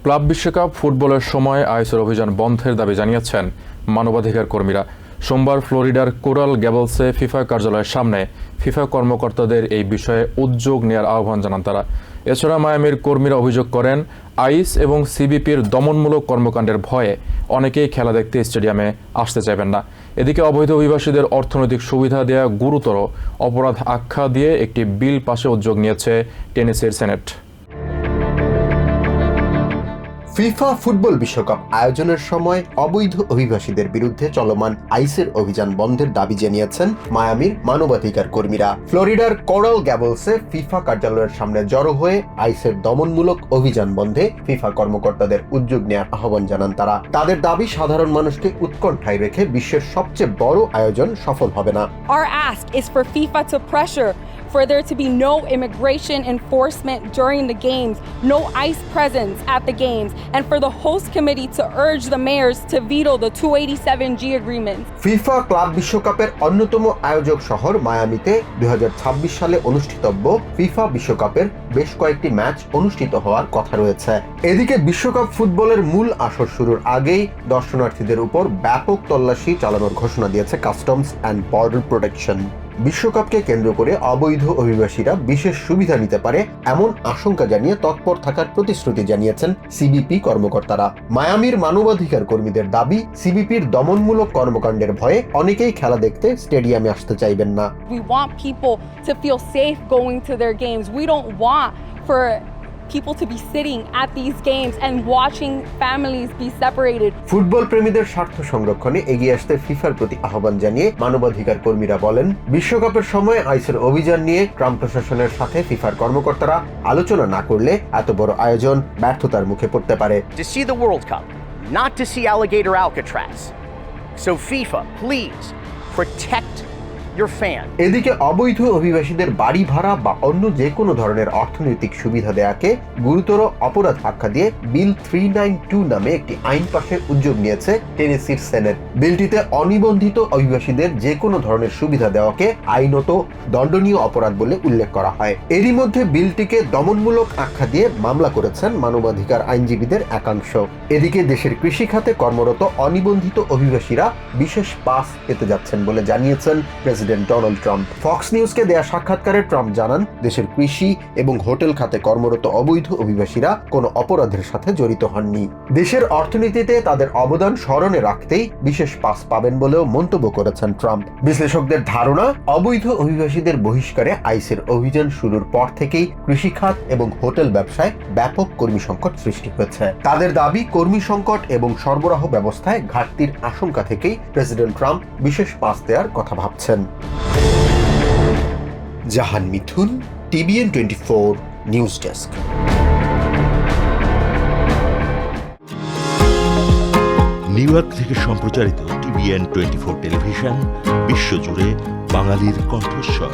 Club বিশ্বকাপ ফুটবলের সময় আইসের অভিযান বন্ধের দাবি জানিয়েছেন মানবাধিকার কর্মীরা। সোমবার ফ্লোরিডার কোরাল গ্যাবলসে ফিফা কার্যালয়ের সামনে ফিফা কর্মকর্তাদের এই বিষয়ে উদ্যোগ নেওয়ার আহ্বান জানান তারা। এছাড়া মায়ামির কর্মীরা অভিযোগ করেন, আইস এবং সিবিপির দমনমূলক কর্মকাণ্ডের ভয়ে অনেকেই খেলা দেখতে স্টেডিয়ামে আসতে চাইবেন না। এদিকে অবৈধ অভিবাসীদের অর্থনৈতিক সুবিধা দেওয়া গুরুতর অপরাধ আখ্যা দিয়ে একটি বিল পাশে উদ্যোগ নিয়েছে টেনেসির সেনেট। ফিফা ফুটবল বিশ্বকাপ আয়োজনের সময় অবৈধ অভিবাসীদের বিরুদ্ধে চলমান আইসের অভিযান বন্ধের দাবি জানিয়েছেন মায়ামির মানবাধিকার কর্মীরা। ফ্লোরিডার কোরাল গ্যাবলসে ফিফা কার্যালয়ের সামনে জড়ো হয়ে আইসের দমনমূলক অভিযান বন্ধে ফিফা কর্মকর্তাদের উদ্যোগ নেওয়ার আহ্বান জানান তারা। তাদের দাবি, সাধারণ মানুষকে উৎকণ্ঠায় রেখে বিশ্বের সবচেয়ে বড় আয়োজন সফল হবে না। Our ask is for FIFA to pressure for there to be no immigration enforcement during the games, no ICE presence at the games, and for the host committee to urge the mayors to veto the 287G agreements. FIFA club বিশ্বকাপের অন্যতম আয়োজক শহর মায়ামিতে 2026 সালে অনুষ্ঠিতব্য FIFA বিশ্বকাপের বেশ কয়েকটি match অনুষ্ঠিত হওয়ার কথা রয়েছে। এদিকে বিশ্বকাপ ফুটবলের মূল আসর শুরুর আগেই দর্শনার্থীদের উপর ব্যাপক তল্লাশি চালানোর ঘোষণা দিয়েছে কাস্টমস অ্যান্ড বর্ডার প্রোটেকশন। বিশ্বকাপকে কেন্দ্র করে অবৈধ অভিবাসীরা বিশেষ সুবিধা নিতে পারে এমন আশঙ্কা জানিয়ে তৎপর থাকার প্রতিশ্রুতি জানিয়েছেন সিবিপি কর্মকর্তারা। মায়ামির মানবাধিকার কর্মীদের দাবি, সিবিপির দমনমূলক কর্মকাণ্ডের ভয়ে অনেকেই খেলা দেখতে স্টেডিয়ামে আসতে চাইবেন না। We want people to feel safe going to their games. We don't want for people to be sitting at these games and watching families be separated. Football প্রেমীদের স্বার্থ সংরক্ষণে এগিয়ে আসতে ফিফার প্রতি আহ্বান জানিয়ে মানবাধিকার কর্মীরা বলেন, বিশ্বকাপের সময় আইসের অভিযান নিয়ে ট্রাম্প প্রশাসনের সাথে ফিফার কর্মকর্তারা আলোচনা না করলে এত বড় আয়োজন ব্যর্থতার মুখে পড়তে পারে। To see the World Cup, not to see alligator Alcatraz. So FIFA, please protect your fan. এদিকে অবৈধ অভিবাসীদের বাড়ি ভাড়া বা অন্য যে কোনো ধরনের অর্থনৈতিক সুবিধা দেয়াকে গুরুতর অপরাধ আখ্যা দিয়ে বিল 392 নামে একটি আইন পাশের উদ্যোগ নিয়েছে টেনেসির সেনেট। বিলটিতে অনিবন্ধিত অভিবাসীদের যে কোনো ধরনের সুবিধা দেওয়াকে আইনত দণ্ডনীয় অপরাধ বলে উল্লেখ করা হয়। এরই মধ্যে বিলটিকে দমনমূলক আখ্যা দিয়ে মামলা করেছেন মানবাধিকার আইনজীবীদের একাংশ। এদিকে দেশের কৃষি খাতে কর্মরত অনিবন্ধিত অভিবাসীরা বিশেষ পাস পেতে যাচ্ছেন বলে জানিয়েছেন প্রেসিডেন্ট ডোনাল্ড ট্রাম্প। ফক্স নিউজকে দেয়া সাক্ষাৎকারে ট্রাম্প জানান, দেশের কৃষি এবং হোটেল খাতে কর্মরত অবৈধ অভিবাসীরা কোনো অপরাধের সাথে জড়িত হননি। দেশের অর্থনীতিতে তাদের অবদান স্মরণে রাখতেই বিশেষ পাস পাবেন বলেও মন্তব্য করেছেন ট্রাম্প। বিশ্লেষকদের ধারণা, অবৈধ অভিবাসীদের বহিষ্কারে আইসের অভিযান শুরুর পর থেকেই কৃষি খাত এবং হোটেল ব্যবসায় ব্যাপক কর্মী সংকট সৃষ্টি হয়েছে। তাদের দাবি, কর্মী সংকট এবং সরবরাহ ব্যবস্থায় ঘাটতির আশঙ্কা থেকেই প্রেসিডেন্ট ট্রাম্প বিশেষ পাস দেওয়ার কথা ভাবছেন। জাহান মিথুন, TVN 24 news desk. New York থেকে সম্প্রচারিত TVN 24 টেলিভিশন বিশ্বজুড়ে বাঙালির কণ্ঠস্বর।